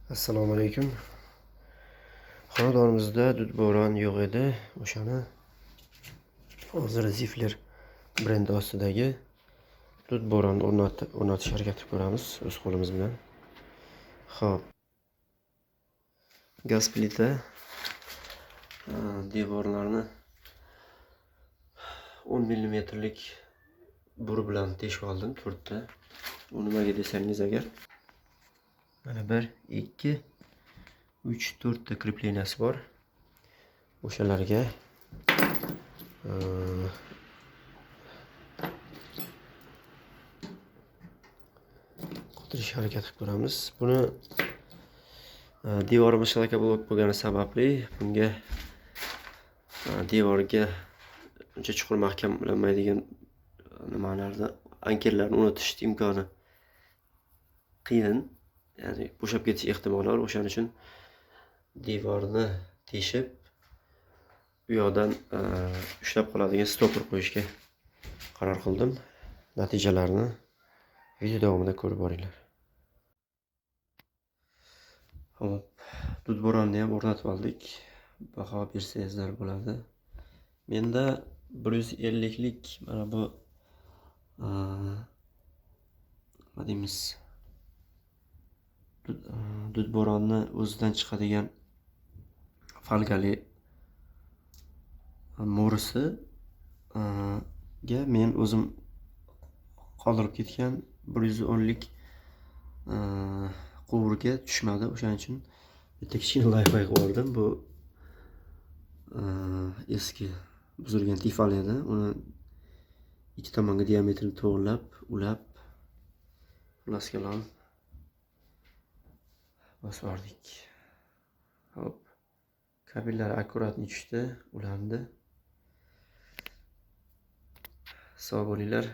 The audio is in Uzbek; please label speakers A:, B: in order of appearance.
A: Assalomu alaykum. Xonadorimizda dud bo'ron yo'q edi. O'shani hozir Zifler brendi ostidagi dud bo'ronni o'rnatish harakatini ko'ramiz o'z qo'limiz bilan. Xo'p. Gaz plita devorlarni 10 mm bur bilan teshib oldim, 4 ta. Bu nimaga desangiz agar, mana 1, 2, 3, 4 ta krepleniyasi bor. O'shalarga qotirish harakati qilib ko'ramiz. Buni devorimiz shalaka blok bo'lgani sababli bunga devorga uncha chuqur mahkamlanmaydigan nimalarni, ankerlarni o'rnatish imkoni qiyin, ya'ni bo'shab ketish ehtimoli bor. O'shaning uchun devorni teshib bu yoqdan ushlab qoladigan stoper qo'yishga qaror qildim. Natijalarini video davomida ko'rib boringlar. Hop, dud bo'ronni ham o'rnatib oldik. Baho bersangizlar bo'ladi. Menda 150 lik mana bu nima deymiz, dud bo'ronni o'zidan chiqadigan falgali mo'risi ga men o'zim qoldirib ketgan 110 lik quvurga tushmadi. O'shaning uchun bitta kichkina layfhay qildim. Bu eski buzilgan tifal edi. Uni ikki tomonga diametrini to'g'rilab, ulab, xullas kalom bosib oldik. Hop. Kabellar akkuratni tushdi, ulandi. Sog' bo'linglar.